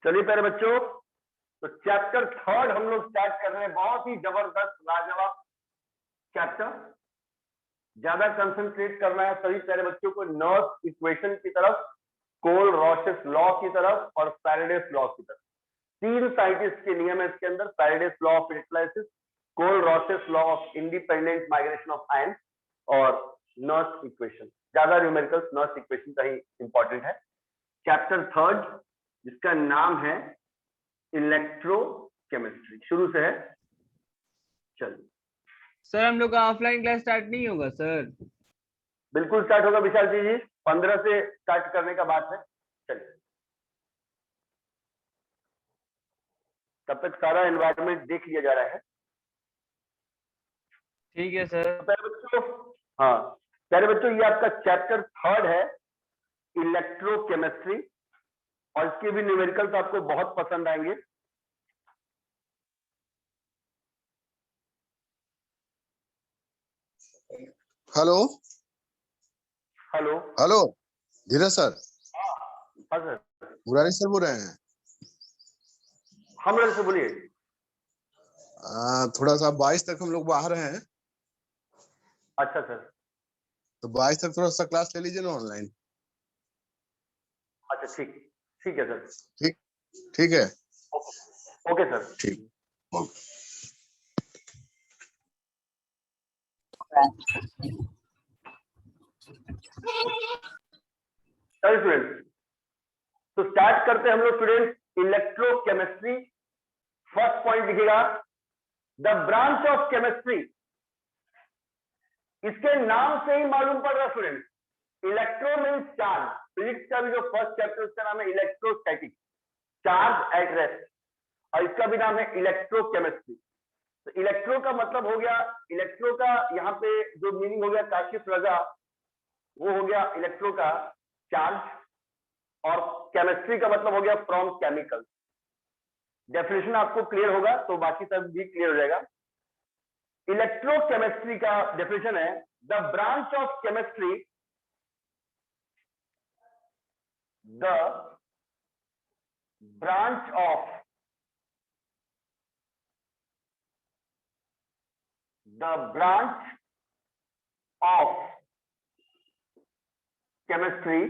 चलिए प्यारे बच्चों, तो चैप्टर थर्ड हम लोग स्टार्ट कर रहे हैं। बहुत ही जबरदस्त लाजवाब चैप्टर। ज्यादा कंसंट्रेट करना है सभी प्यारे बच्चों को नर्स इक्वेशन की तरफ, कोल-रॉसेस लॉ की तरफ और फैराडेस लॉ की तरफ। तीन साइंटिस्ट के नियम है इसके अंदर, Faraday's law of electrolysis, Kohlrausch's law of independent migration of ion और नर्स इक्वेशन। ज्यादा न्यूमेरिकल्स नर्स इक्वेशन का ही इंपॉर्टेंट है। चैप्टर थर्ड जिसका नाम है इलेक्ट्रोकेमिस्ट्री, शुरू से है। चलिए सर, हम लोग का ऑफलाइन क्लास स्टार्ट नहीं होगा सर? बिल्कुल स्टार्ट होगा विशाल जी, 15 से स्टार्ट करने का बात है। चलिए तब तक सारा एनवायरनमेंट देख लिया जा रहा है। ठीक है सर। तो प्यारे बच्चों, हाँ प्यारे बच्चों, ये आपका चैप्टर थर्ड है इलेक्ट्रोकेमिस्ट्री और इसके भी न्यूमेरिकल्स आपको बहुत पसंद आएंगे। हेलो हेलो हेलो धीरज सर, हाँ सर, मुरारी सर बोल रहे हैं। हम लोग से बोलिए। थोड़ा सा 22 तक हम लोग बाहर हैं, अच्छा सर, तो 22 तक थोड़ा सा क्लास ले लीजिए ना ऑनलाइन। अच्छा ठीक, ठीक है सर। ठीक ठीक है, ओके सर। ठीक ओके। चलिए स्टूडेंट्स, तो स्टार्ट करते हैं हम लोग स्टूडेंट्स इलेक्ट्रोकेमिस्ट्री। फर्स्ट पॉइंट लिखिएगा, द ब्रांच ऑफ केमिस्ट्री। इसके नाम से ही मालूम पड़ रहा students, electro means charge. Physics का भी जो फर्स्ट चैप्टर उसका नाम है इलेक्ट्रोस्टैटिक, चार्ज एट रेस्ट, और इसका भी नाम है इलेक्ट्रोकेमिस्ट्री। तो इलेक्ट्रो का मतलब हो गया, इलेक्ट्रो का यहाँ पे जो मीनिंग हो गया काशिफ रजा, वो हो गया इलेक्ट्रो का चार्ज, और केमिस्ट्री का मतलब हो गया फ्रॉम केमिकल। डेफिनेशन आपको क्लियर होगा तो बाकी सब भी क्लियर हो जाएगा। इलेक्ट्रोकेमिस्ट्री का डेफिनेशन है, the branch of chemistry, the branch of chemistry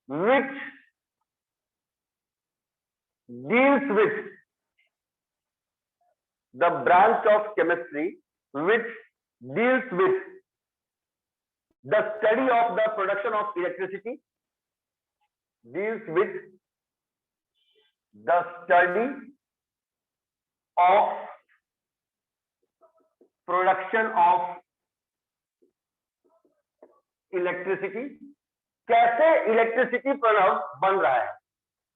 which deals with the branch of chemistry which deals with the study of the production of electricity, deals with the study of production of electricity. कैसे electricity Pranav बन रहा है।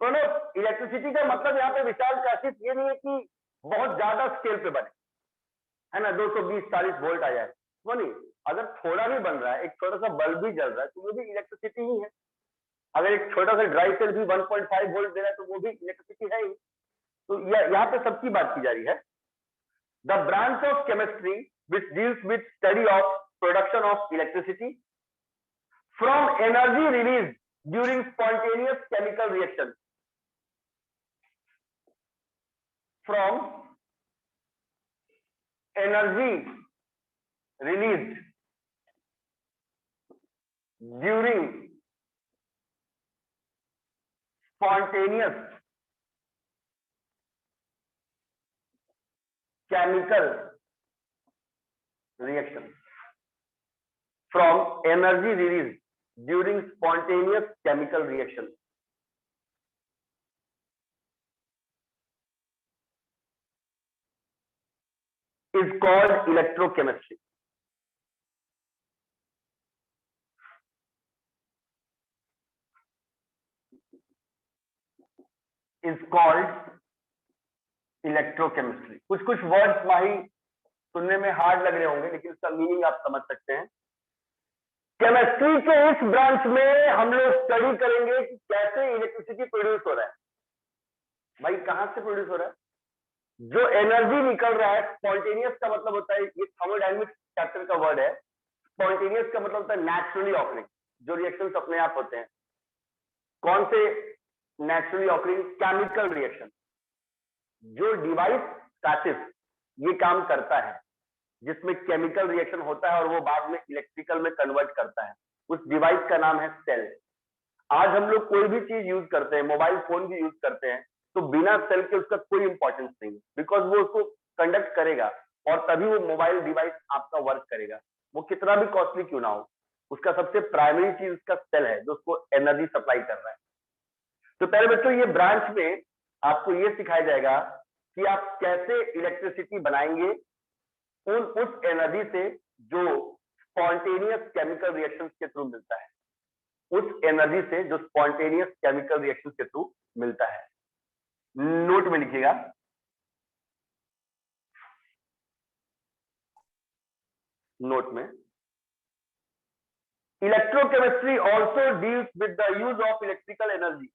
Pranav, electricity का मतलब यहाँ पे विशाल काशिफ ये नहीं है कि बहुत ज्यादा स्केल पे बने, है ना, 220-40 वोल्ट आ जाए, वो नहीं। अगर थोड़ा भी बन रहा है, एक छोटा सा बल्ब भी जल रहा है, तो वो भी इलेक्ट्रिसिटी ही है। अगर एक छोटा सा ड्राई सेल भी 1.5 वोल्ट दे रहा है तो वो भी इलेक्ट्रिसिटी है ही। तो यहाँ पे सबकी बात की जा रही है। The branch of chemistry which deals with study of production of electricity from energy released during spontaneous chemical reaction. From energy released during spontaneous chemical reaction. From energy released during spontaneous chemical reaction. Is called electrochemistry. Is called electrochemistry. कुछ कुछ words माही सुनने में hard लग रहे होंगे, लेकिन इसका meaning आप समझ सकते हैं। केमिस्ट्री के इस ब्रांच में हम लोग स्टडी करेंगे कि कैसे इलेक्ट्रिसिटी प्रोड्यूस हो रहा है। भाई कहां से प्रोड्यूस हो रहा है, जो एनर्जी निकल रहा है। स्पॉन्टेनियस का मतलब होता है, ये थर्मोडायनेमिक्स चैप्टर का वर्ड है। स्पॉन्टेनियस का मतलब होता है नेचुरली ऑकरिंग, जो रिएक्शंस अपने आप होते हैं। कौन से नेचुरली ऑकरिंग केमिकल रिएक्शन। जो डिवाइस पैसिव ये काम करता है जिसमें केमिकल रिएक्शन होता है और वो बाद में इलेक्ट्रिकल में कन्वर्ट करता है, उस डिवाइस का नाम है सेल। आज हम लोग कोई भी चीज यूज करते हैं, मोबाइल फोन भी यूज करते हैं, तो बिना सेल के उसका कोई इंपॉर्टेंस नहीं है, बिकॉज वो उसको कंडक्ट करेगा और तभी वो मोबाइल डिवाइस आपका वर्क करेगा, वो कितना भी कॉस्टली क्यों ना हो। उसका सबसे प्राइमरी चीज उसका सेल है जो उसको एनर्जी सप्लाई कर रहा है। तो पहले बच्चों ये ब्रांच में आपको ये सिखाया जाएगा कि आप कैसे इलेक्ट्रिसिटी बनाएंगे उस एनर्जी से जो स्पॉन्टेनियस केमिकल रिएक्शंस के थ्रू मिलता है, उस एनर्जी से जो स्पॉन्टेनियस केमिकल रिएक्शंस के थ्रू मिलता है। नोट में लिखिएगा, नोट में, electrochemistry also deals with the use of electrical energy.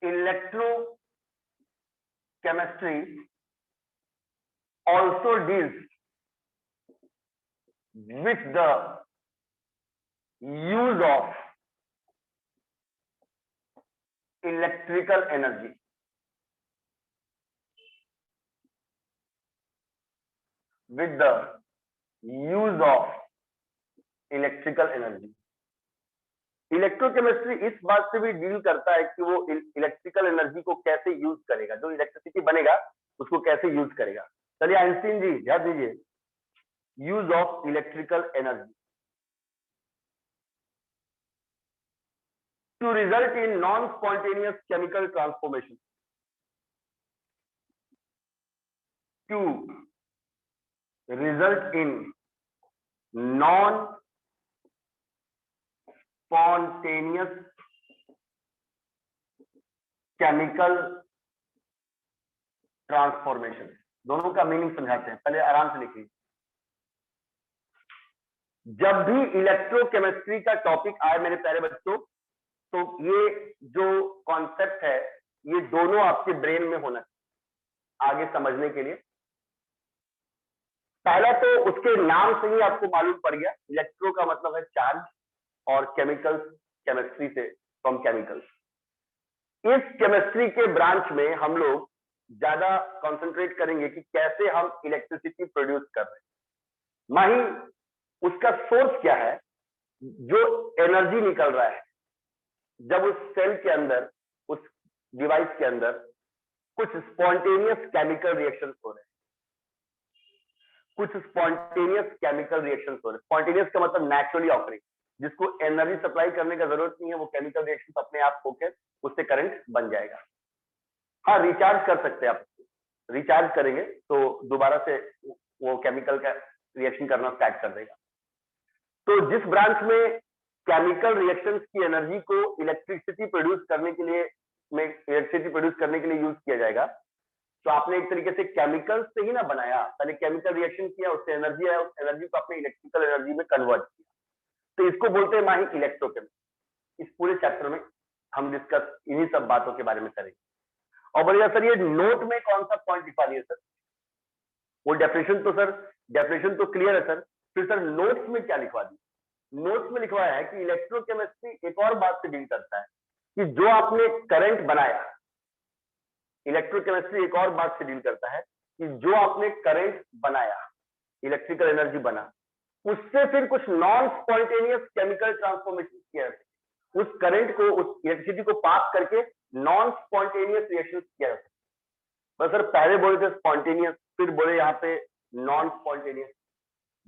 Electrochemistry also deals with the use of electrical energy. With the use of electrical energy. Electrochemistry इस बात से भी डील करता है कि वो इलेक्ट्रिकल एनर्जी को कैसे यूज करेगा, जो इलेक्ट्रिसिटी बनेगा उसको कैसे यूज करेगा। चलिए आइंस्टीन जी ध्यान दीजिए, use of electrical energy to result in non spontaneous chemical transformation, to result in non spontaneous chemical transformation। दोनों का मीनिंग समझाते हैं, पहले आराम से लिखिए। जब भी इलेक्ट्रोकेमिस्ट्री का टॉपिक आए मेरे प्यारे बच्चों, तो ये जो कॉन्सेप्ट है ये दोनों आपके ब्रेन में होना चाहिए आगे समझने के लिए। पहला तो उसके नाम से ही आपको मालूम पड़ गया, इलेक्ट्रो का मतलब है चार्ज और केमिकल्स केमिस्ट्री से फ्रॉम केमिकल्स। इस केमिस्ट्री के ब्रांच में हम लोग ज्यादा कंसंट्रेट करेंगे कि कैसे हम इलेक्ट्रिसिटी प्रोड्यूस कर रहे हैं। माही उसका सोर्स क्या है, जो एनर्जी निकल रहा है जब उस सेल के अंदर, उस डिवाइस के अंदर कुछ स्पॉन्टेनियस केमिकल रिएक्शंस हो रहे हैं, कुछ स्पॉन्टेनियस केमिकल रिएक्शंस हो रहे हैं। स्पॉन्टेनियस का मतलब नेचुरली ऑकरिंग, जिसको एनर्जी सप्लाई करने का जरूरत नहीं है, वो केमिकल रिएक्शन अपने आप होकर उससे करंट बन जाएगा। हाँ, रिचार्ज कर सकते हैं आप, रिचार्ज करेंगे तो दोबारा से वो केमिकल का रिएक्शन करना स्टार्ट कर देगा। तो जिस ब्रांच में केमिकल रिएक्शंस की एनर्जी को इलेक्ट्रिसिटी प्रोड्यूस करने के लिए यूज किया जाएगा, तो आपने एक तरीके से केमिकल से ही ना बनाया, पहले केमिकल रिएक्शन किया, उससे एनर्जी आया, उस एनर्जी को आपने इलेक्ट्रिकल एनर्जी में कन्वर्ट किया, तो इसको बोलते हैं माही इलेक्ट्रोकेमिस्ट्री। इस पूरे चैप्टर में हम डिस्कस इन्हीं सब बातों के बारे में करेंगे। और बोलिए सर ये नोट में कौन सा पॉइंट लिखवा दिए सर? वो डेफिनेशन तो सर, डेफिनेशन तो क्लियर है सर, फिर सर नोट्स में क्या लिखवा दी? नोट्स में लिखवाया है कि इलेक्ट्रोकेमिस्ट्री एक और बात से डील करता है कि जो आपने करंट बनाया, इलेक्ट्रोकेमिस्ट्री एक और बात से डील करता है कि जो आपने करंट बनाया, इलेक्ट्रिकल एनर्जी बना, उससे फिर कुछ नॉन स्पॉन्टेनियस केमिकल ट्रांसफॉर्मेशन किया, उस करंट को, उस इलेक्ट्रिसिटी को पास करके नॉन स्पॉन्टेनियस रिएक्शन किया जाता है। बस सर पहले बोले थे स्पॉन्टेनियस, फिर बोले यहाँ पे नॉन स्पॉन्टेनियस।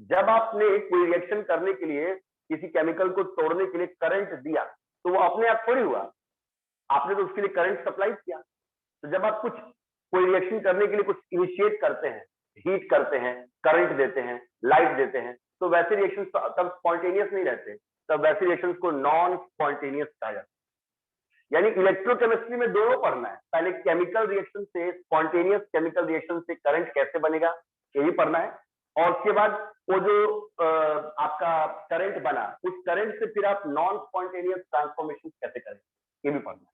जब आपने कोई रिएक्शन करने के लिए किसी केमिकल को तोड़ने के लिए करंट दिया, तो वो अपने आप थोड़ी हुआ, आपने तो उसके लिए करंट सप्लाई किया। तो जब आप कुछ कोई रिएक्शन करने के लिए कुछ इनिशिएट करते हैं, हीट करते हैं, करंट देते हैं, लाइट देते हैं, तो वैसे रिएक्शंस तब स्पॉन्टेनियस नहीं रहते, तब वैसे रिएक्शंस को नॉन स्पॉन्टेनियस कहा जाता है। यानी इलेक्ट्रोकेमिस्ट्री में दोनों पढ़ना है, पहले केमिकल रिएक्शन से, स्पॉन्टेनियस केमिकल रिएक्शन से करंट कैसे बनेगा ये भी पढ़ना है, और उसके बाद वो जो आपका करंट बना, उस करंट से फिर आप नॉन स्पॉन्टेनियस ट्रांसफॉर्मेशन कैसे करें ये भी पढ़ना है।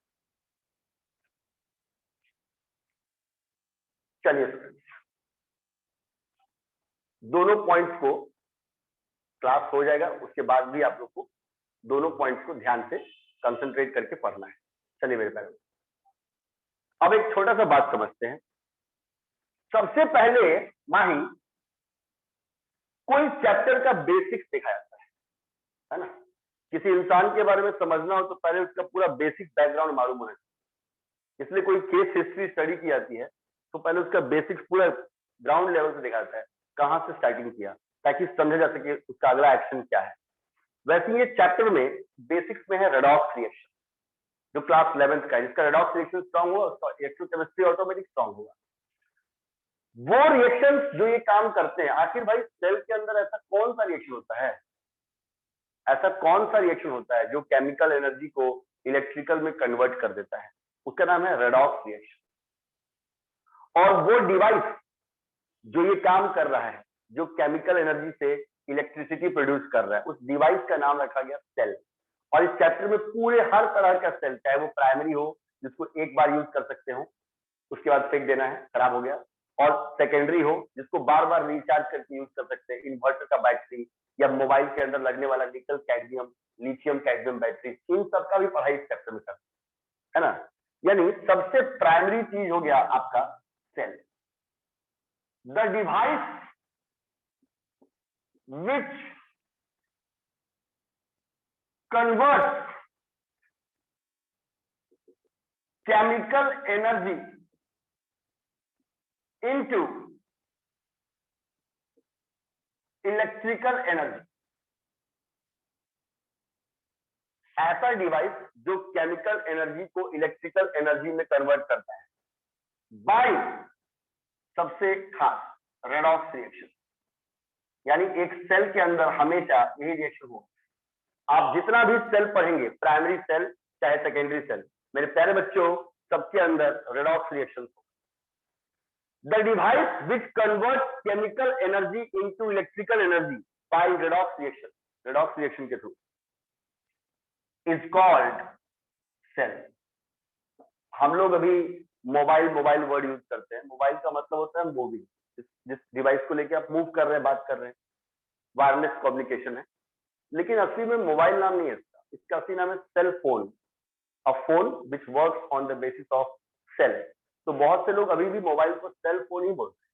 चलिए दोनों पॉइंट्स को क्लास हो जाएगा, उसके बाद भी आप लोग को दोनों पॉइंट्स को ध्यान से कंसंट्रेट करके पढ़ना है। चलिए मेरे प्यारे, अब एक छोटा सा बात समझते हैं। सबसे पहले माही कोई चैप्टर का बेसिक्स देखा जाता है ना। किसी इंसान के बारे में समझना हो तो पहले उसका पूरा बेसिक बैकग्राउंड मालूम होना चाहिए। इसलिए कोई केस हिस्ट्री स्टडी की जाती है तो पहले उसका बेसिक्स पूरा ग्राउंड लेवल से देखा जाता है, कहां से स्टार्टिंग किया, ताकि समझा जा सके उसका अगला एक्शन क्या है। वैसे ये चैप्टर में बेसिक्स में है रेडॉक्स रिएक्शन, जो क्लास 11th का है। जिसका रेडॉक्स रिएक्शन स्ट्रांग हुआ उसका इलेक्ट्रोकेमिस्ट्री ऑटोमेटिक स्ट्रांग होगा। वो रिएक्शंस जो ये काम करते हैं, आखिर भाई सेल के अंदर ऐसा कौन सा रिएक्शन होता है, ऐसा कौन सा रिएक्शन होता है जो केमिकल एनर्जी को इलेक्ट्रिकल में कन्वर्ट कर देता है, उसका नाम है रेडॉक्स रिएक्शन। और वो डिवाइस जो ये काम कर रहा है, जो केमिकल एनर्जी से इलेक्ट्रिसिटी प्रोड्यूस कर रहा है, उस डिवाइस का नाम रखा गया सेल। और इस चैप्टर में पूरे हर तरह का सेल, चाहे वो प्राइमरी हो जिसको एक बार यूज कर सकते हो उसके बाद फेंक देना है, खराब हो गया, और सेकेंडरी हो जिसको बार बार रिचार्ज करके यूज कर सकते हैं, इन्वर्टर का बैटरी या मोबाइल के अंदर लगने वाला nickel cadmium lithium cadmium battery, इन सब का भी पढ़ाई इस चैप्टर में करते है ना। यानी सबसे प्राइमरी चीज हो गया आपका cell, the device which converts chemical energy into electrical energy। ऐसा डिवाइस जो केमिकल एनर्जी को इलेक्ट्रिकल एनर्जी में कन्वर्ट करता है बाय सबसे खास रेडॉक्स रिएक्शन। यानी एक सेल के अंदर हमेशा यही रिएक्शन हो। आप जितना भी सेल पढ़ेंगे, प्राइमरी सेल चाहे सेकेंडरी सेल, मेरे प्यारे बच्चों, सबके अंदर रेडॉक्स रिएक्शन हो। The device which convert chemical energy into electrical energy by redox reaction के थ्रू इज कॉल्ड सेल। हम लोग अभी मोबाइल वर्ड यूज करते हैं। मोबाइल का मतलब होता है मूविंग, जिस डिवाइस को लेके आप मूव कर रहे हैं, बात कर रहे हैं, वायरलेस कम्युनिकेशन है। लेकिन असली में मोबाइल नाम नहीं है इसका असली नाम है cell phone, a phone which works on the basis of cell. तो बहुत से लोग अभी भी मोबाइल को सेल फोन ही बोलते हैं।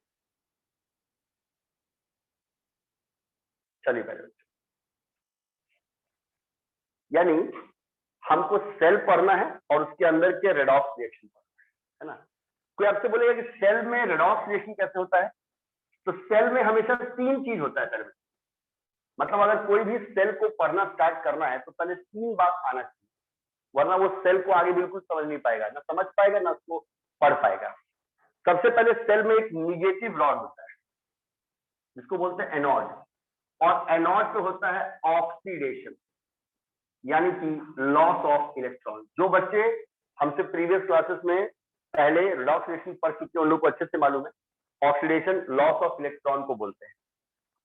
चलिए पहले बच्चों, यानी हमको सेल पढ़ना है और उसके अंदर के रेडॉक्स रिएक्शन पढ़ना है ना। कोई आपसे बोलेगा कि सेल में रेडॉक्स रिएक्शन कैसे होता है, तो सेल में हमेशा 3 चीज होता है सेल में। मतलब अगर कोई भी सेल को पढ़ना स्टार्ट करना है तो पहले 3 बात आना चाहिए, वरना वो सेल को आगे बिल्कुल समझ नहीं पाएगा, ना समझ पाएगा ना उसको पढ़ पाएगा। सबसे पहले सेल में एक निगेटिव रॉड होता है जिसको बोलते हैं एनोड, और एनोड पे होता है ऑक्सीडेशन, यानी कि लॉस ऑफ इलेक्ट्रॉन। जो बच्चे हमसे प्रीवियस क्लासेस में पहले रेडॉक्स रिएक्शन पढ़ चुके हैं उन लोग को अच्छे से मालूम है, ऑक्सीडेशन लॉस ऑफ इलेक्ट्रॉन को बोलते हैं।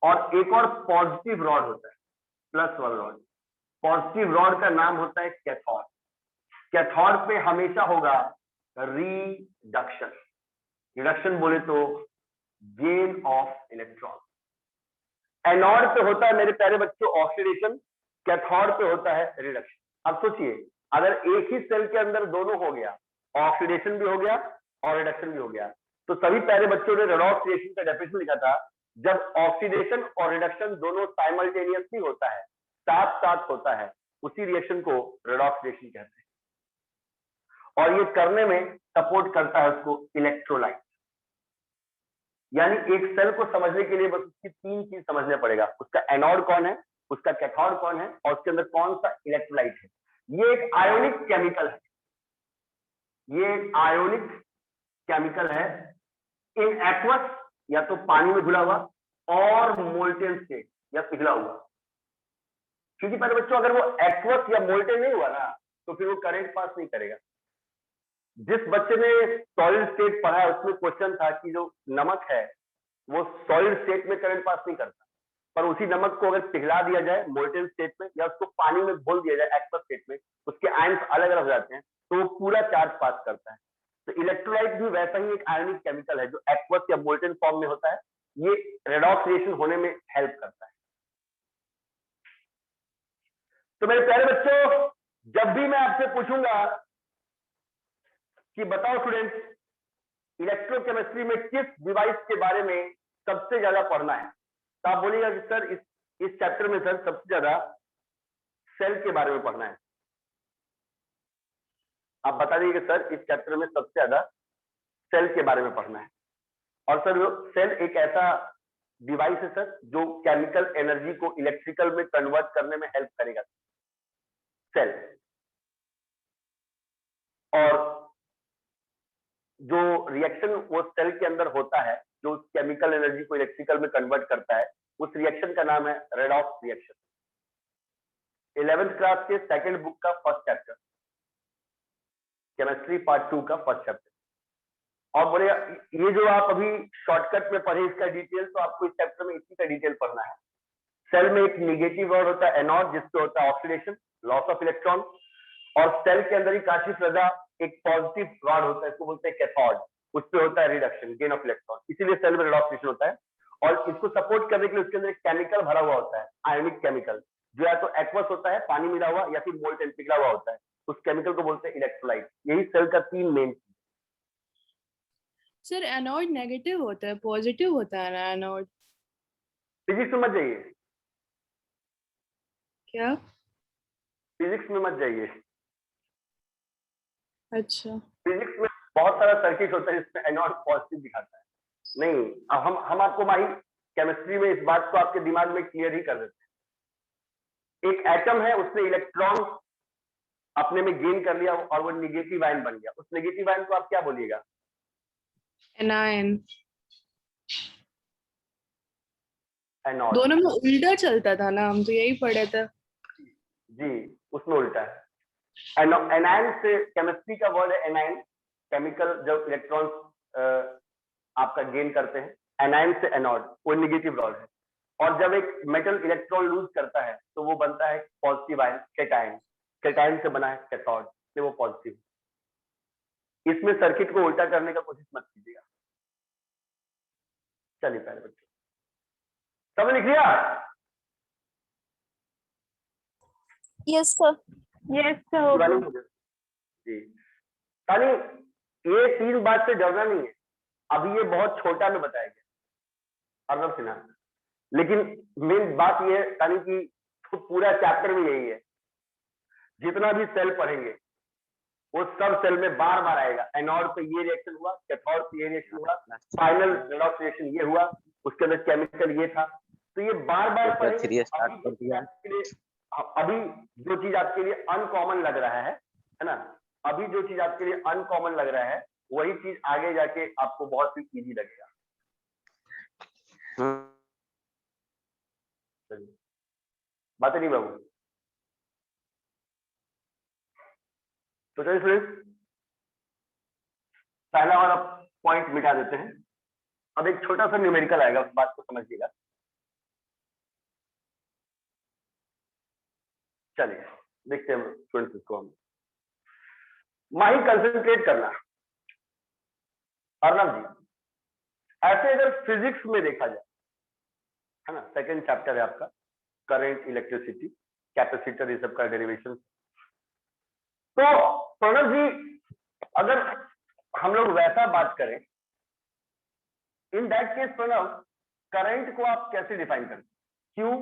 और एक और पॉजिटिव रॉड होता है, प्लस वाला रॉड। पॉजिटिव रॉड का नाम होता है कैथोड। कैथोड पे हमेशा होगा रिडक्शन, रिडक्शन बोले तो गेन ऑफ इलेक्ट्रॉन। एनोड पे होता है मेरे प्यारे बच्चों ऑक्सीडेशन, कैथोड पे होता है रिडक्शन। अब सोचिए, अगर एक ही सेल के अंदर दोनों हो गया, ऑक्सीडेशन भी हो गया और रिडक्शन भी हो गया, तो सभी प्यारे बच्चों ने रेडॉक्स रिएक्शन का डेफिनेशन लिखा था, जब ऑक्सीडेशन और रिडक्शन दोनों साइमल्टेनियसली होता है, साथ साथ होता है, उसी रिएक्शन को रेडॉक्स रिएक्शन कहते हैं। और ये करने में सपोर्ट करता है उसको इलेक्ट्रोलाइट। यानी एक सेल को समझने के लिए बस उसकी 3 चीज समझना पड़ेगा, उसका एनोड कौन है, उसका कैथोड कौन है और उसके अंदर कौन सा इलेक्ट्रोलाइट है। ये एक आयोनिक केमिकल है, ये एक आयोनिक केमिकल है इन एक्वस, या तो पानी में घुला हुआ, और मोल्टेन स्टेट या पिघला हुआ। क्योंकि पहले बच्चों अगर वो एक्वस या मोल्टेन नहीं हुआ ना तो फिर वो करंट पास नहीं करेगा। जिस बच्चे ने सॉलिड स्टेट पढ़ा है उसमें क्वेश्चन था कि जो नमक है वो सॉलिड स्टेट में करंट पास नहीं करता, पर उसी नमक को अगर पिघला दिया जाए मोल्टेन स्टेट में या उसको पानी में घोल दिया जाए एक्वस स्टेट में, उसके आयन्स अलग अलग हो जाते हैं तो वो पूरा चार्ज पास करता है। तो इलेक्ट्रोलाइट भी वैसा ही एक आयनिक केमिकल है जो एक्वस या मोल्टेन फॉर्म में होता है। ये रेडॉक्स रिएक्शन होने में हेल्प करता है। तो मेरे प्यारे बच्चों, जब भी मैं आपसे पूछूंगा कि बताओ स्टूडेंट्स, इलेक्ट्रोकेमिस्ट्री में किस डिवाइस के बारे में सबसे ज्यादा पढ़ना है, तो आप बोलिएगा कि सर इस चैप्टर में सर सबसे ज्यादा सेल के बारे में पढ़ना है। आप बता दीजिए सर इस चैप्टर में सबसे ज्यादा सेल के बारे में पढ़ना है। और सर सेल एक ऐसा डिवाइस है सर जो केमिकल एनर्जी को इलेक्ट्रिकल में कन्वर्ट करने में हेल्प करेगा, सेल। और जो रिएक्शन वो सेल के अंदर होता है जो केमिकल एनर्जी को इलेक्ट्रिकल में कन्वर्ट करता है, उस रिएक्शन का नाम है रेडॉक्स रिएक्शन। 11th क्लास के सेकंड बुक का फर्स्ट चैप्टर, केमिस्ट्री पार्ट 2 का फर्स्ट चैप्टर। और बोले ये जो आप अभी शॉर्टकट में पढ़े इसका डिटेल, तो आपको इस चैप्टर में इसी का डिटेल पढ़ना है। सेल में एक निगेटिव रॉड होता है एनोड, जिसपे होता है ऑक्सीडेशन, लॉस ऑफ इलेक्ट्रॉन। और सेल के अंदर ही काफी ज्यादा एक पॉजिटिव रॉड होता है, इसको बोलते हैं कैथोड, उस पे होता है रिडक्शन, गेन ऑफ इलेक्ट्रॉन, इसीलिए सेल में रेडॉक्स रिएक्शन होता है। और इसको सपोर्ट करने के लिए उसके अंदर एक केमिकल भरा हुआ होता है, आयनिक केमिकल, जो या तो एक्वस होता है, पानी मिला हुआ, या फिर मोल्टेन पिघला हुआ होता है। उस केमिकल को बोलते हैं इलेक्ट्रोलाइट। यही सेल का 3 मेन। सर एनोड नेगेटिव होता है, पॉजिटिव होता है ना एनोड? फिजिक्स में मत जाइए, क्या? फिजिक्स में मत जाइए। अच्छा, फिजिक्स में बहुत सारा सर्किट होता है जिसमें एनोड पॉजिटिव दिखाता है। नहीं, अब हम आपको भाई केमिस्ट्री में इस बात को आपके दिमाग में क्लियर ही कर देते हैं। एक एटम है, उसने इलेक्ट्रॉन अपने में गेन कर लिया और वो निगेटिव आयन बन गया। उस निगेटिव आयन को आप क्या बोलिएगा? एनायन। एनोड। दोनों में उल्टा चलता था ना, हम तो यही पढ़े थे। जी, उसमें उल्टा है। एनायन से केमिस्ट्री का वर्ड है एनायन, केमिकल जब इलेक्ट्रॉन्स आपका गेन करते हैं। एनायन से एनोड, वो निगेटिव रॉड है। और जब एक मेटल इलेक्ट्रॉन लूज करता है तो वो बनता है पॉजिटिव आयन, केटायन। केटायन से बना है कैथोड, से वो पॉजिटिव। इसमें सर्किट को उल्टा करने का कोशिश मत कीजिएगा। चलिए पहले बच्चों, सब लिख लिया? Yes sir. Yes sir. जी, यानी ये 3 बात से डरना नहीं है। अभी ये बहुत छोटा में बताया गया अर्नब सिन्हा, लेकिन मेन बात ये है यानी कि तो पूरा चैप्टर में यही है। जितना भी सेल पढ़ेंगे वो सब सेल में बार बार आएगा। एनोड पे ये रिएक्शन हुआ, कैथोड पे ये रिएक्शन हुआ, फाइनल रेडॉक्स रिएक्शन ये हुआ, उसके अंदर केमिकल ये था। तो ये बार बार पढ़ेंगे। अभी जो चीज आपके लिए अनकॉमन लग रहा है ना, अभी जो चीज आपके लिए अनकॉमन लग रहा है वही चीज आगे जाके आपको बहुत ही इजी लगेगा। बात नहीं बाबू? तो चलिए फ्रेंड्स, पहला वाला पॉइंट मिटा देते हैं। अब एक छोटा सा न्यूमेरिकल आएगा, उस बात को समझिएगा। चलिए देखते हैं स्टूडेंट्स इसको। हम माइंड कंसंट्रेट करना। अर्नब जी, ऐसे अगर फिजिक्स में देखा जाए, है ना, सेकंड चैप्टर है आपका, करंट, इलेक्ट्रिसिटी, कैपेसिटर, ये सब का डेरिवेशन। तो प्रणव जी, अगर हम लोग वैसा बात करें, in that case Pranav, current को आप कैसे डिफाइन करते? Q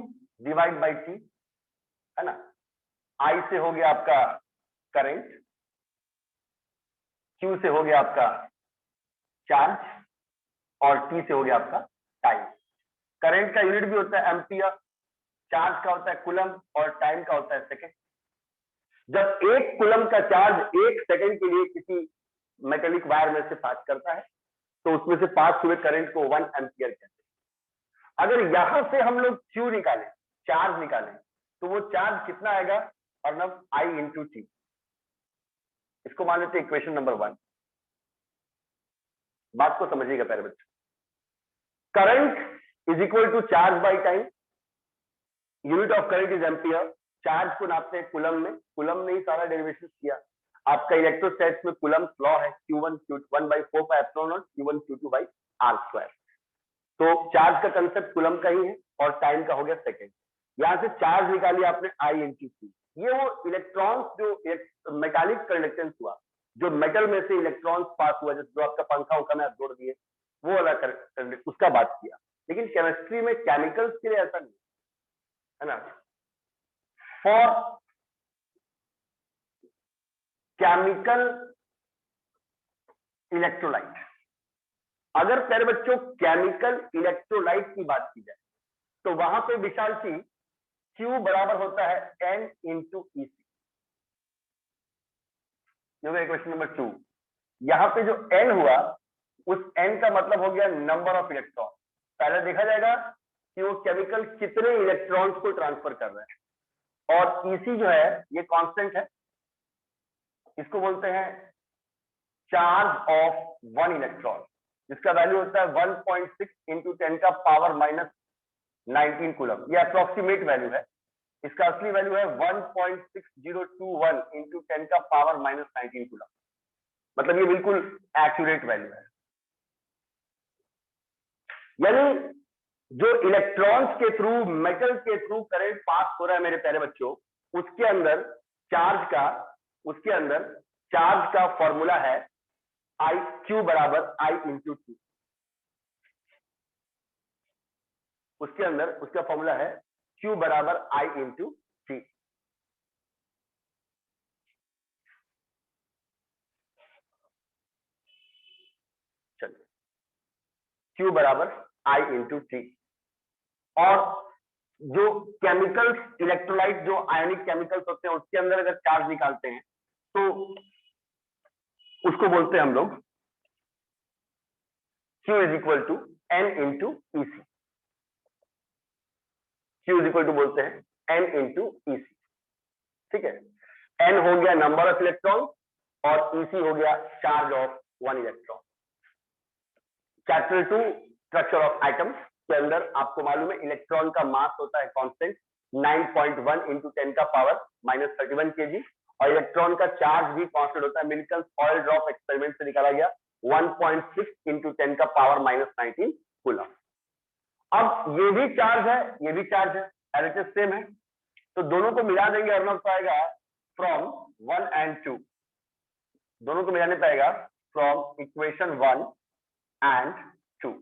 डिवाइड बाई T, है ना। I से हो गया आपका करंट, Q से हो गया आपका चार्ज, और T से हो गया आपका टाइम। करंट का यूनिट भी होता है एम्पियर, चार्ज का होता है कूलम, और टाइम का होता है सेकंड। जब 1 कूलम का चार्ज 1 सेकंड के लिए किसी मेटेलिक वायर में से पास करता है तो उसमें से पास हुए करंट को 1 एम्पियर कहते हैं। अगर यहां से हम लोग Q निकालें, चार्ज निकालें, तो वो चार्ज कितना आएगा? Arnab, I into T। इसको मान लेते हैं इक्वेशन नंबर 1। बात को समझिएगा प्यारे बच्चों। Current is equal to charge by time. Unit of current is ampere. Charge को नापते हैं कूलम में। कूलम ने ही सारा डेरिवेशन किया। आपका इलेक्ट्रोस्टैटिक्स में कूलम्स लॉ है Q1 Q1 by 4 pi epsilon naught, Q1 Q2 by R square। तो चार्ज का कंसेप्ट कूलम का ही है और टाइम का हो गया सेकंड। यहां से चार्ज निकाली आपने I इंटू सी, ये वो इलेक्ट्रॉन्स जो मेटालिक कंडक्टेंस हुआ, जो मेटल में से इलेक्ट्रॉन्स पास हुआ, जो आपका पंखा उखा में आप जोड़ दिए, वो वाला उसका बात किया। लेकिन केमिस्ट्री में केमिकल्स के लिए ऐसा नहीं है ना। फॉर केमिकल इलेक्ट्रोलाइट, अगर प्यारे बच्चों केमिकल इलेक्ट्रोलाइट की बात की जाए तो वहां पे विशाल सी Q बराबर होता है N इंटू ई सी। क्वेश्चन नंबर 2, यहां पे जो N हुआ, उस N का मतलब हो गया नंबर ऑफ इलेक्ट्रॉन। पहले देखा जाएगा कि वो केमिकल कितने इलेक्ट्रॉन्स को ट्रांसफर कर रहे हैं, और EC जो है ये कांस्टेंट है, इसको बोलते हैं चार्ज ऑफ वन इलेक्ट्रॉन, जिसका वैल्यू होता है 1.6 इंटू 10 का पावर माइनस 19 कूलम। ये अप्रोक्सीमेट वैल्यू है, इसका असली वैल्यू है 1.6021 इंटू 10 का पावर माइनस 19 कूलम। मतलब ये बिल्कुल एक्यूरेट वैल्यू है। यानी जो इलेक्ट्रॉन्स के थ्रू, मेटल के थ्रू करंट पास हो रहा है मेरे प्यारे बच्चों, उसके अंदर चार्ज का फॉर्मूला है आई क्यू बराबर आई इंटू टी। उसके अंदर उसका फॉर्मूला है Q बराबर I इंटू टी। चलिए, Q बराबर I इंटू टी। और जो केमिकल्स इलेक्ट्रोलाइट, जो आयनिक केमिकल्स होते हैं, उसके अंदर अगर चार्ज निकालते हैं तो उसको बोलते हैं हम लोग Q is equal to N into e c. Q is equal to बोलते हैं N इंटू ई सी। ठीक है, N हो गया नंबर ऑफ इलेक्ट्रॉन और EC हो गया charge of one electron. Chapter 2 structure of atoms के अंदर आपको मालूम है इलेक्ट्रॉन का मास होता है कांस्टेंट 9.1 इंटू 10 का पावर माइनस 31 kg, और इलेक्ट्रॉन का चार्ज भी कांस्टेंट होता है, मिल्कन्स ऑयल ड्रॉप एक्सपेरिमेंट से निकाला गया 1.6 इंटू 10 का पावर माइनस 19 कूलम। अब ये भी चार्ज है, ये भी चार्ज है, एलएचएस सेम है, तो दोनों को मिला देंगे और हमें पाएगा फ्रॉम 1 एंड 2, दोनों को मिलाने पाएगा from equation 1 and 2।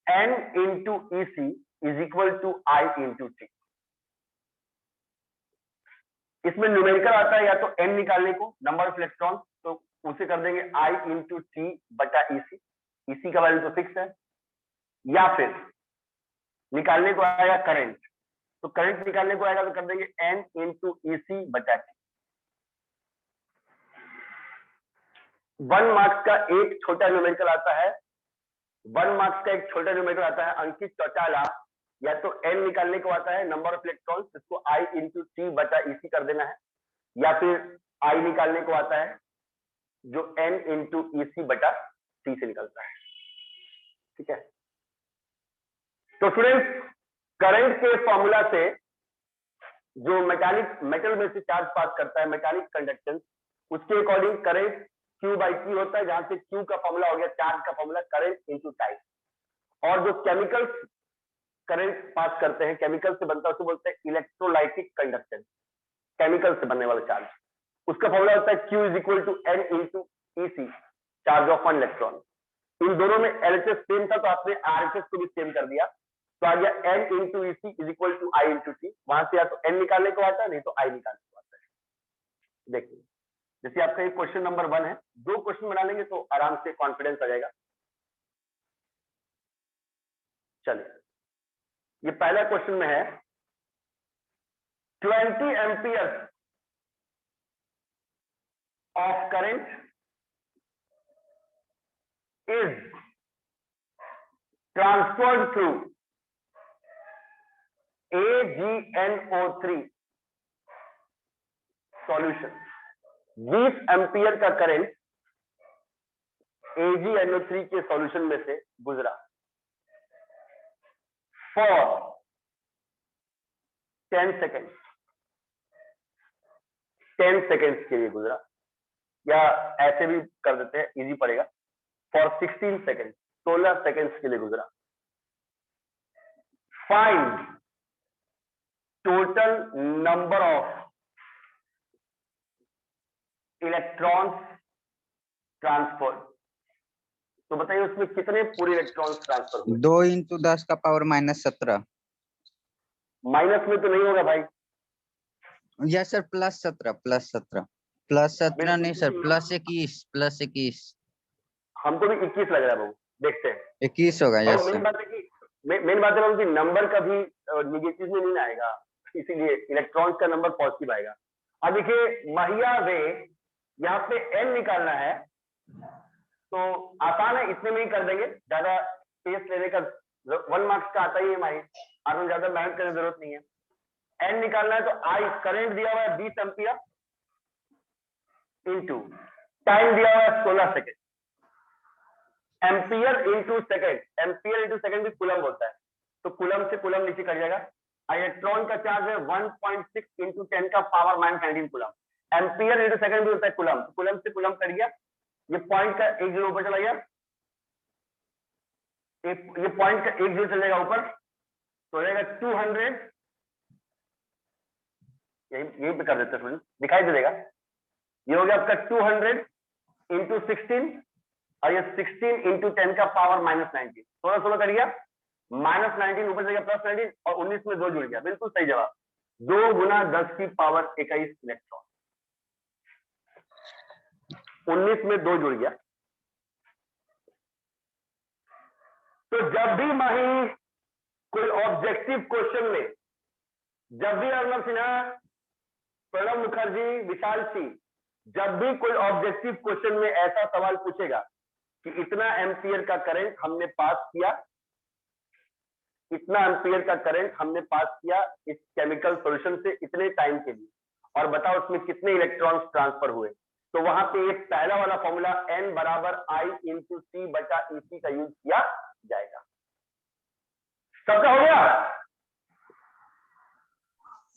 N into EC is equal to I into t. इसमें न्यूमेरिकल आता है या तो N निकालने को, नंबर ऑफ इलेक्ट्रॉन, तो उसे कर देंगे I इंटू टी बटा EC। EC का वैल्यू तो फिक्स है, या फिर निकालने को आएगा करंट, तो करंट निकालने को आएगा तो कर देंगे N इंटू EC बटा टी। 1 मार्क्स का एक छोटा न्यूमेरिकल आता है, 1 मार्क्स का एक छोटा न्यूमेरिकल आता है अंकित चौटाला, या तो N निकालने को आता है नंबर ऑफ इलेक्ट्रॉन्स, इसको I इंटू टी बटा EC कर देना है, या फिर I निकालने को आता है जो N इंटू EC बटा T से निकलता है। ठीक है, तो स्टूडेंट्स करंट के फॉर्मूला से जो मेटल में से चार्ज पास करता है, मेटालिक कंडक्टेंस, उसके according current Q by T होता है, जहां से Q का फॉर्मूला हो गया चार्ज का फॉर्मूला करंट इंटू टाइम। और जो केमिकल्स करंट पास करते हैं, केमिकल से बनता है, उसको बोलते हैं इलेक्ट्रोलाइटिक कंडक्टेंस, केमिकल से बनने वाला चार्ज, उसका फॉर्मूला होता है Q is equal to N into EC, charge of one electron. इन दोनों में LHS सेम था तो आपने RHS को भी सेम कर दिया, तो आ गया N into EC is equal to I into t. वहां से या तो N निकालने को आता है, नहीं तो I निकालने को आता है। देखिए, जैसे आपका एक क्वेश्चन नंबर 1 है, 2 क्वेश्चन बना लेंगे तो आराम से कॉन्फिडेंस आ जाएगा। चलिए, ये पहला क्वेश्चन में है 20 ampere of current is transferred through AgNO3 solution. 20 ampere का करंट AgNO3 के सॉल्यूशन में से गुजरा फॉर 10 सेकेंड्स, 10 सेकेंड्स के लिए गुजरा, या ऐसे भी कर देते हैं, इजी पड़ेगा, फॉर 16 सेकेंड, 16 सेकेंड्स के लिए गुजरा। Find total number of electrons transfer. तो बताइए उसमें कितने पूरे इलेक्ट्रॉन्स ट्रांसफर हुए? 2 × 10 का पावर -17। माइनस में तो नहीं होगा भाई। यस सर, +17 +17 नहीं सर, +21 हमको भी 21 लग रहा है बाबू, देखते हैं। 21 होगा। Yes main sir. बात है कि मेन बात है बाबू कि नंबर का भी निगेटिव में नहीं आएगा, इसीलिए इलेक्ट्रॉन्स का नंबर पॉजिटिव आएगा। अब देखिए महिया वे, यहाँ पे n निकालना है तो आसान है, इतने में ही कर देंगे, ज्यादा स्पेस लेने का 1 मार्क्स का आता ही है माही, आपको ज्यादा मेहनत करने की जरूरत नहीं है। n निकालना है तो I करंट दिया हुआ है 20 एम्पियर इंटू टाइम दिया हुआ है 16 second, ampere into second, ampere into second भी कूलम होता है, तो कूलम से कूलम नीचे कर जाएगा। इलेक्ट्रॉन का चार्ज है 1.6 इंटू 10 का power -19 coulomb, ampere into second भी होता है कूलम, कूलम से कूलम कर गया, ये पॉइंट का 1 जीरो ऊपर चला गया, ये पॉइंट का 1 जीरो चलेगा ऊपर, तो हो जाएगा 200, यही पे कर देते हैं, दिखाई दे देगा। ये हो गया आपका 200 इंटू 16 और ये 16 इंटू 10 का पावर -19, 16 कर गया, -19 ऊपर चलेगा +19 और 19 में 2 जुड़ गया, बिल्कुल सही जवाब। 2 × 10 की पावर 21 इलेक्ट्रॉन, 19 में 2 जुड़ गया। तो जब भी माही कोई ऑब्जेक्टिव क्वेश्चन में, जब भी अर्नब सिन्हा, प्रणब मुखर्जी, विशाल सिंह, जब भी कोई ऑब्जेक्टिव क्वेश्चन में ऐसा सवाल पूछेगा कि इतना एम्पियर का करंट हमने पास किया, इतना एम्पियर का करंट हमने पास किया इस केमिकल सॉल्यूशन से इतने टाइम के लिए, और बताओ उसमें कितने इलेक्ट्रॉन्स ट्रांसफर हुए, तो वहां पे एक पहला वाला फॉर्मूला n बराबर I × C/EC का यूज किया जाएगा। सबका हो गया?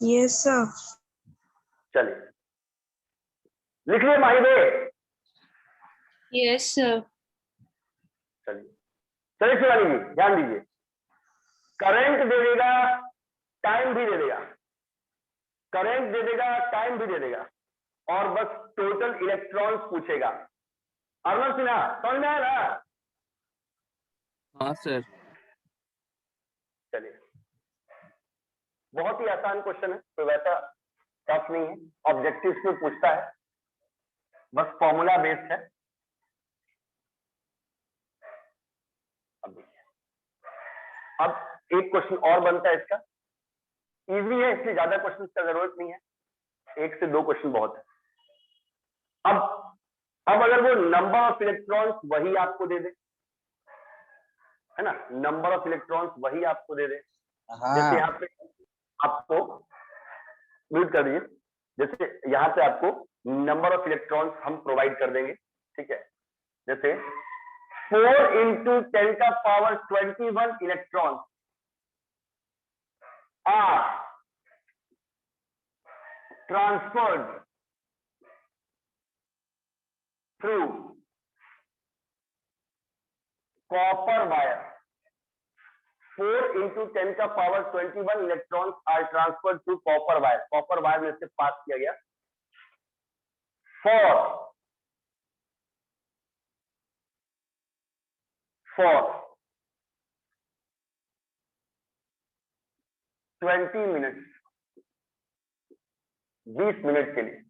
Yes sir. चलिए लिख लिए माहिबे। Yes, sir. चलिए चलिए शिवानी जी ध्यान दीजिए, करंट दे देगा, टाइम भी दे देगा, करंट दे देगा, टाइम भी दे देगा, और बस टोटल इलेक्ट्रॉन्स पूछेगा। अर्नब सिन्हा समझ में आया ना? हाँ सर। चलिए बहुत ही आसान क्वेश्चन है, कोई वैसा टफ नहीं है, ऑब्जेक्टिव्स में पूछता है, बस फॉर्मूला बेस्ड है। अब एक क्वेश्चन और बनता है इसका, इजी है, इसलिए ज्यादा क्वेश्चन का जरूरत नहीं है, 1 से 2 क्वेश्चन बहुत है। अब अगर वो नंबर ऑफ इलेक्ट्रॉन्स वही आपको दे दे, है ना, नंबर ऑफ इलेक्ट्रॉन्स वही आपको दे दे, जैसे यहाँ पे आपको म्यूट कर दीजिए, जैसे यहाँ पे आपको नंबर ऑफ इलेक्ट्रॉन्स हम प्रोवाइड कर देंगे, ठीक है, जैसे 4 × 10 का power 21 electrons are transferred through copper wire. 4 × 10 का power 21 electrons are transferred through copper wire, copper wire में से पास किया गया। फॉर 20 मिनट, 20 मिनट के लिए।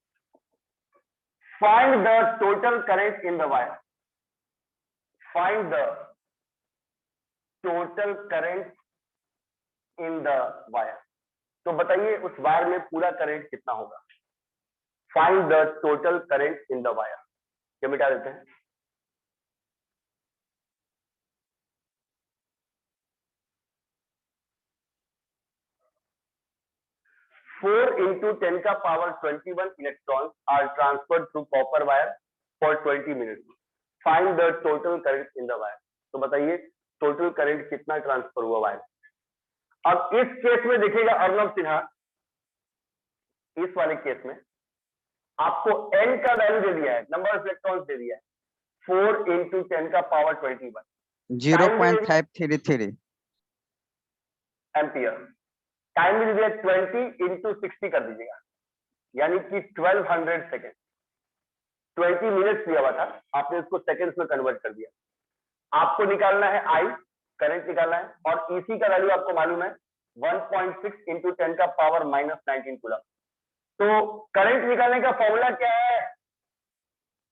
Find the total current in the wire, find the total current in the wire. तो बताइए उस वायर में पूरा करंट कितना होगा। Find the total current in the wire, ये मिटा देते हैं। फोर इंटू 10 का power 21 electrons are transferred through copper wire for 20 minute. Find the total current in the wire. तो बताइए टोटल करंट कितना ट्रांसफर हुआ वायर। अब इस केस में देखिएगा अर्नब सिन्हा, इस वाले केस में आपको n का वैल्यू दे दिया है, नंबर ऑफ इलेक्ट्रॉन्स दे दिया है 4 × 10 का पावर 21, 0.533। एम्पियर। टाइम भी दीजिए 20 इंटू 60 कर दीजिएगा, यानी कि 1200 सेकेंड। 20 मिनट्स दिया हुआ था, आपने उसको सेकेंड्स में कन्वर्ट कर दिया। आपको निकालना है आई, करंट निकालना है, और ईसी का वैल्यू आपको मालूम है 1.6 इंटू 10 का पावर -19 कूलम। तो करंट निकालने का फॉर्मूला क्या है?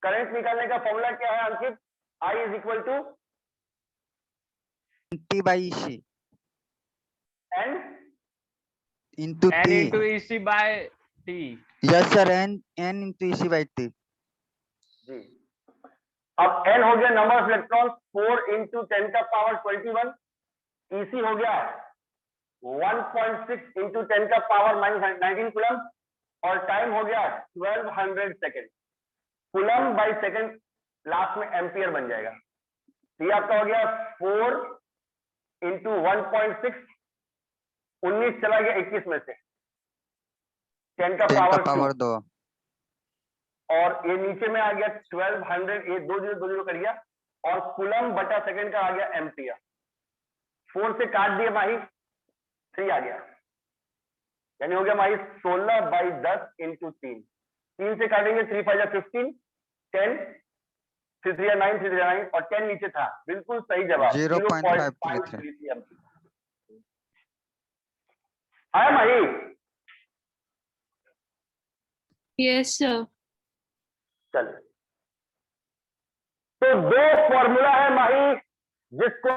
करंट निकालने का फॉर्मूला क्या है Ankit? I is equal to T by EC n into n T. into EC by T। Yes sir, n into EC by T. जी। अब n हो गया नंबर ऑफ इलेक्ट्रॉन, 4 इंटू 10 का पावर 21। ईसी हो गया 1.6 इंटू 10 का power -19 coulomb, और time हो गया 1200 second. Coulomb by second last में एम्पियर बन जाएगा। तो ये आपका हो गया 4 इंटू 1.6, 19 चला गया 21 में से, 10 का 10 का पावर पावर 2। और ये नीचे में आ गया 1200, ये 2 0 कर गया, और कूलम बटा सेकंड का आ गया एम्पियर। 4 से काट दिए माही, 3 आ गया, यानी हो गया माही 16 बाई 10 इंटू 3। 3 से काटेंगे 3 5 जा 15, 10, 3 3 9, 3 3 9, और 10 नीचे था। बिल्कुल सही जवाब 0.533। एम्पियर आया माही। Yes, sir. चलिए, तो 2 फॉर्मूला है माही जिसको